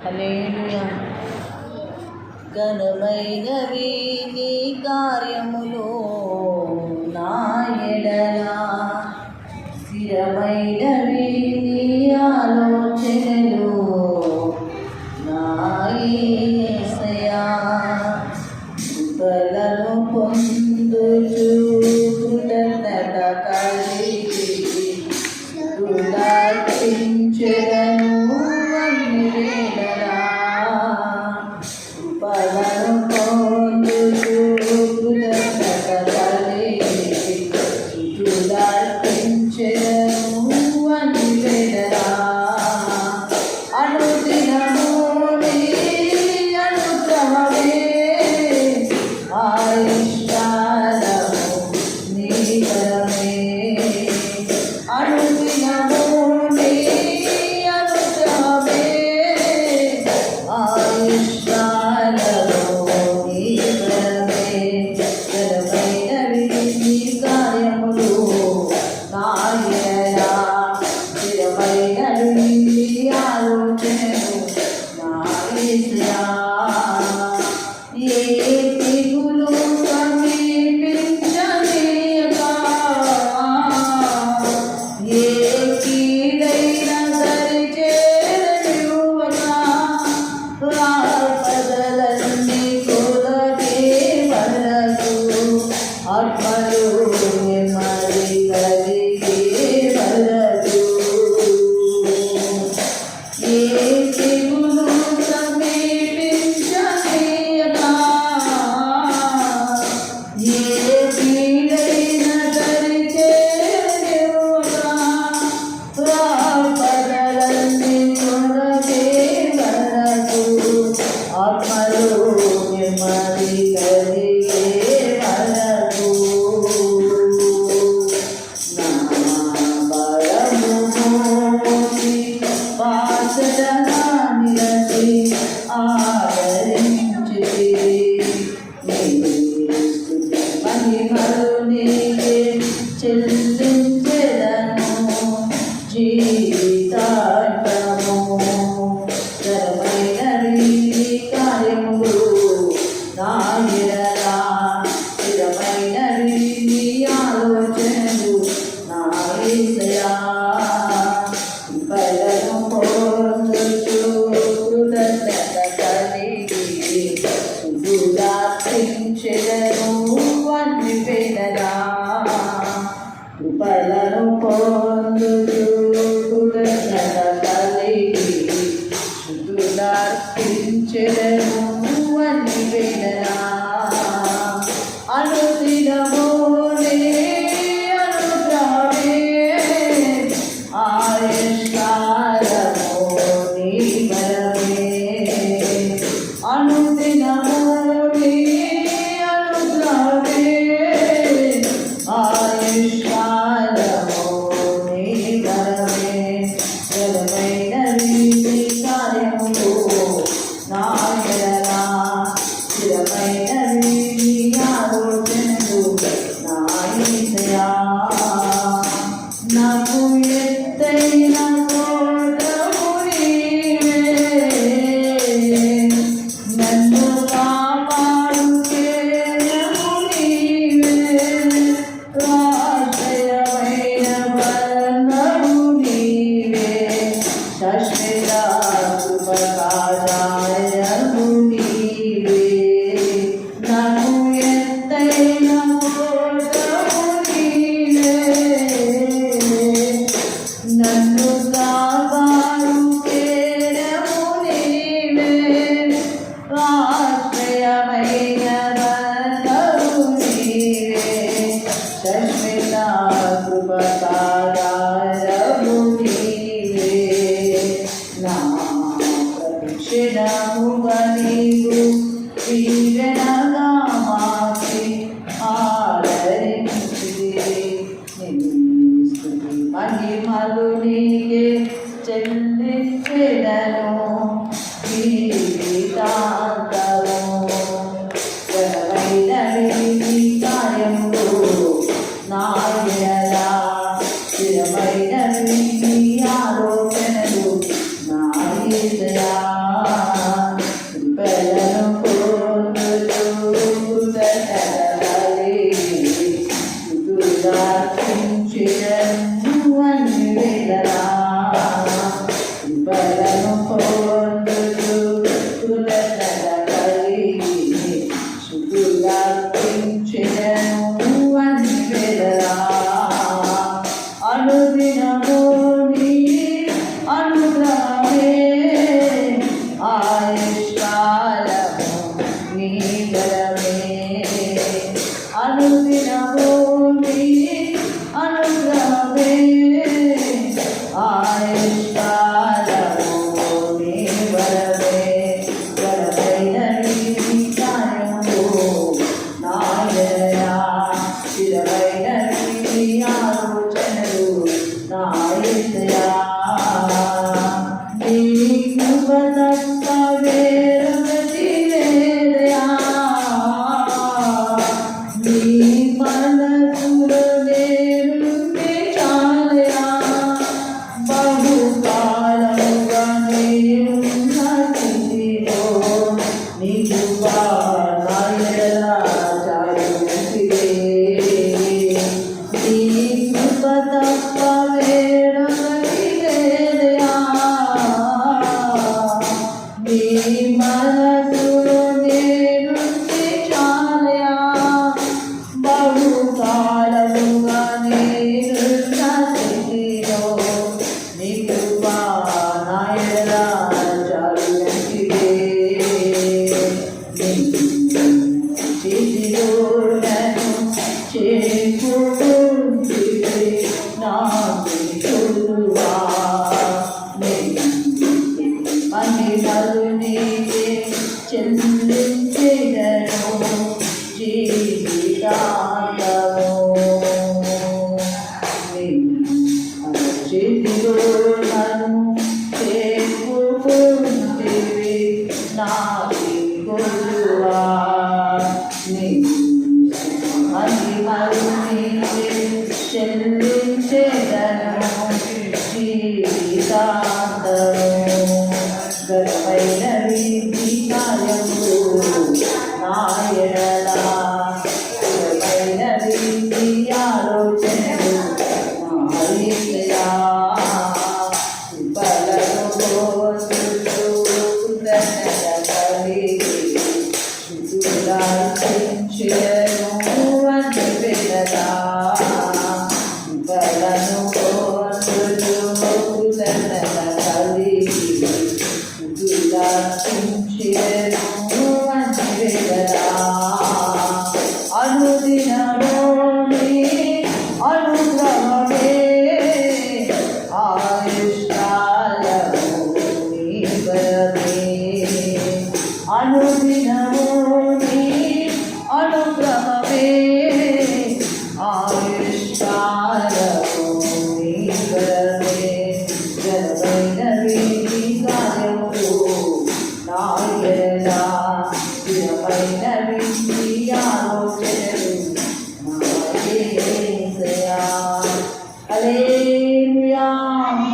హల్లెలూయా. ఘనమైనవి నీ కార్యములు నా ఎడల, స్థిరమైనవి నీ ఆలోచనలు నా యేసయ్యా. కృపలను పొందుచు కృతజ్ఞత కలిగి స్తుతించెదను అన్ని వేళలా. కృపలను పొందుచు కృతజ్ఞత కలిగి స్తుతించెదను అన్ని వేళలా. అనుదినము నీ అనుగ్రహమే ఆయుష్కాలము నీ వరమే. అనుదినము నీ అనుగ్రహమే ఆయుష్కాలము నీ వరమే. ఘనమైనవి నీ కార్యములు నా ఎడల, స్థిరమైనవి నీ ఆలోచనలు నా యేసయ్యా. ఏ తెగులు సమీపించనీయక, ఏ కీడైన దరిచేరనివ్వక, ఆపదలన్నీ కొలగే వరకు ఆత్మలు నెమ్మది కలిగే వరకు. ఏ తెగులు సమీపించనీయక, ఏ కీడైన దరిచేరనివ్వక, ఆపదలన్నీ కొలగే వరకు ఆత్మలు నెమ్మది కలిగే వరకు. నా బలము మోసి బాసటగా నిలచి ఆదరించితివి. నీ స్తుతి మహిమలు నీకే చెల్లించెదను జీవితాంతము. ఘనమైనవి నీ కార్యములు నా ఎడల, స్థిరమైనవి నీ ఆలోచనలు నా యేసయ్యా. కృపలను పొందుచు కృతజ్ఞత కలిగి స్తుతించెదను అన్ని వేళలా. కృపలను పొందుచు కృతజ్ఞత కలిగి స్తుతించెదను అన్ని వేళలా. అనుదినము నీ అనుగ్రహమే ఆయుష్కాలము నీ వరమే. అనుదినము నీ అనుగ్రహమే ఆయుష్కాలము నీ వరమే. ఘనమైనవి నీ కార్యములు నా ఎడల, స్థిరమైనవి నీ ఆలోచనలు నా యేసయ్యా. నాకు ఎత్తైన కోటము నీవే, నన్ను కాపాడు కేడము నీవే. ఆశ్రయమైన బంధము నీవే, శాశ్వత కృపకాదాయము నీవే. నాకు ఎత్తైన కోటము నీవే, నన్ను కాపాడు కేడము నీవే. ఆశ్రయమైన బంధము నీవే, శాశ్వత కృపకాదాయము నీవే. నా ప్రతిక్షణముగా నీవు దీవెనగా మాకి ఆదరించితివి. నీ స్తుతి మహిమలు నీకే చెల్లించెదను జీవితాంతము. ఘనమైనవి నీ కార్యములు నా ఎడల, స్థిరమైనవి నీ ఆలోచనలు నా యేసయ్యా. తప్ప వేరొకటి లేదయా నీ మనసులో నేనుంటే చాలయా బహుకాలముగా నేనున్న స్థితిలో నీ కృప నా ఎడల చాలుంటిదే నీ కృప తప్ప వేరొకటి లేదయా నీ మనసులో నేనుంటే చాలయా బహుకాలముగా నేనున్న స్థితిలో నీ కృప నా ఎడల చాలుంటిదే చేతిలో నన్ను చేకూర్చితే నాకు తోడువా మహిమలు నీకే చెల్లించెదను జీవితాంతము చేతిలో నన్ను చేకూర్చితే నాకు తోడువా మహిమలు నీకే చెల్లించెదను జీవితాంతము గర్భైన వీధి కార్యములు నా ఎడల గర్భైన వీధి ఆలోచనలు నా హృదయా కృపలను కోరుతూ కృతజ్ఞత కలిగి శుద్ధులార్పించెను అని వెదతా కృపలను కోరుతూ కృతజ్ఞత కలిగి శుద్ధులార్పించెను అని వెదతా అనుదినము నీ అనుగ్రహమే ఆయుష్కాలము నీ బలమే అనుదినము నీ అనుగ్రహమే ఆయుష్కాలము నీ బలమే ఘనమైన వీధి కార్యములు నా ఎడల